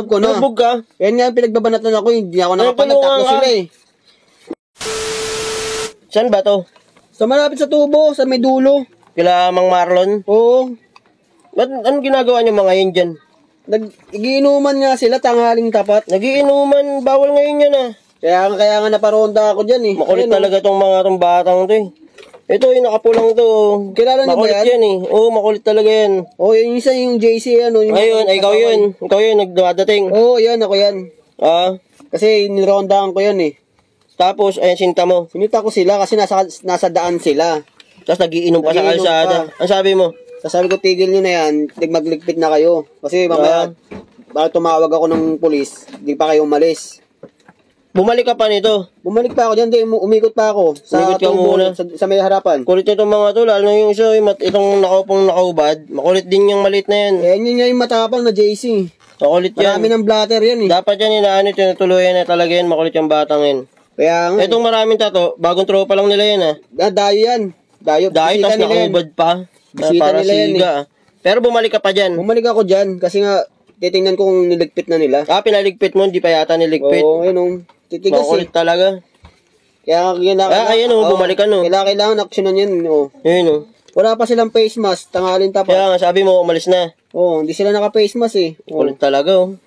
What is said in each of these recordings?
Love ko na. Lubog ka. Yan nga, pinagbabanatan ako. Hindi ako nakapalag. Tatlo sila eh. Saan ba to? Sa malapit sa tubo, sa may dulo. Kila Mang Marlon? Oo. Ba't anong ginagawa niyo mga yun dyan? Nagiinuman nga sila, tanghaling tapat. Nagiinuman, bawal ngayon yan ah. Kaya nga naparonda ako dyan eh. Makulit talaga tong mga batang to eh. Ito yung nakapulang to. Kilala niyo ba makulit yan eh. Oo, makulit talaga yan. Oo, yung isa yung JC ano. Yung Ayun, ikaw yun. Ikaw yun, nagdadating. Oo, yan, ako yan. Ah, Kasi nirondahan ko yan eh. tapos, ayan, sinta mo. Sinita ko sila kasi nasa daan sila. Tapos nagiinom pa sa Nagiinom kalsada. pa. Ang sabi mo? Sabi ko, tigil nyo na yan. Magligpit na kayo. Kasi mamaya, bakit tumawag ako ng polis, di pa kayo umalis. Bumalik ka pa nito. Bumalik pa ako dyan, umikot pa ako. Umikot ka muna. Sa may harapan. Kulit itong mga to, lalo yung isa, itong nakaupong nakaubad. Makulit din yung maliit na yan. Yun nga yung matapang na JC. Makulit yan. Marami ng blatter yan eh. Dapat yan inaano, tinutuluyan na talaga yan, makulit yung batang yan. Kaya nga. Itong maraming tato, bagong tropa lang nila yan ah. Dayo yan. Dayo, Dahil bisita tas nila yan. nakaubad pa. Bisita Para nila yan siga ah. Pero bumalik ka pa dyan. Bumalik ako dyan kasi nga, titingnan ko kung niligpit na nila. Ah, pinaligpit mo, hindi pa yata niligpit. Oo, yun titigas eh. Makulit talaga. Kaya kailangan. Ayan o, bumalik ka no. Kailangan aksyonan yan. Oh. Yun o. Wala pa silang face mask, tanghalin tapat. Kaya nga, sabi mo, umalis na. Oo, hindi sila naka-face mask eh. Kulit talaga oh.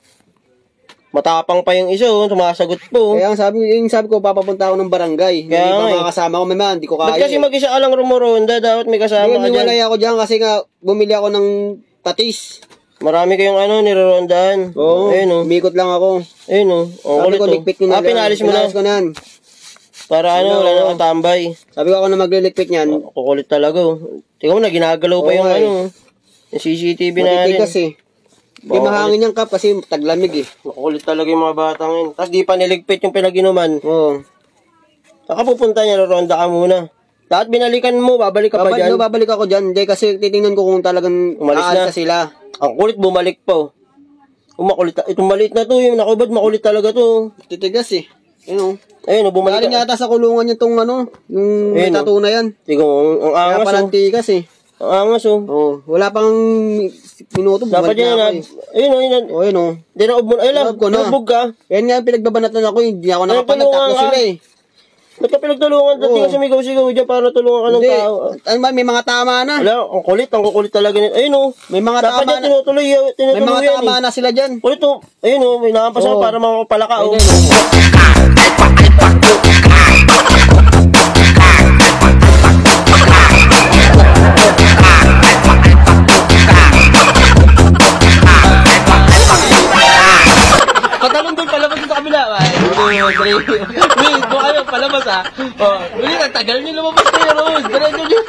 Matapang pa yung isa oh, sumasagot po. Kaya sabi ko, papapunta ako ng barangay. Kaya Hindi nga pa makakasama ko, man, hindi ko kaya. Ba't kasi mag-isa ka lang rumoronda? Dapat may kasama ka dyan. Niwalay ako dyan kasi nga, bumili ako ng patis. Marami kayong nirorondahan. Oo, Ayun oh. umikot lang ako. Ayun oh. Sabi ko, ligpit ko na. Pinalis mo na. Pinalis ko na yan. Para wala nang katambay. Sabi ko ako na magliligpit niyan. Kukulit talaga oh. Tingnan mo na, ginagalaw pa yung yung CCTV na rin. Matitigas eh. Hindi mahangin yung kap kasi taglamig eh. Makulit talaga yung mga batang yun. Tapos di pa niligpit yung pinag-inuman. Oo. Saka pupunta niya, ronda ka muna. Lahat binalikan mo, babalik ka pa dyan. Babalik ako dyan. Hindi kasi titingnan ko kung talagang Umalis na sila. Ang kulit, bumalik pa oh. Makulit, itong maliit na to, yung nakubad, makulit talaga to. Titigas eh. Ayun Ayun oh, bumalik galing yata sa kulungan yung yung may tattoo na yan. Tingnan mo, ang Kaya angas palang tigas eh. Ang angas oh. Oo. Wala pang minuto. Dapat yan na. Ayun oh, yun. Ayun oh. Dinaob mo, ayun lang, Love ko na. lubog ka. Yan nga pinagbabanatan ako. Hindi ako nakapalag. tulungan Tatlo ka. sila eh. Ba't ka pinagtulungan? Dati ka sumigaw-sigaw dyan para tulungan ka ng Hindi. tao. May mga tama na. Wala, ang kukulit talaga nito. Ayun oh. May mga Dapat tama yan na. tinutuloy May mga yan tama na sila dyan. Kulit oh. Ayun oh, may nakampas ako para makapala ka oh. Patalon din palabas sa kabila. Wait, buka kayo, palabas ah. Oh, ulit, ang tagal nyo lumabas kayo, Rose. Diretso nyo.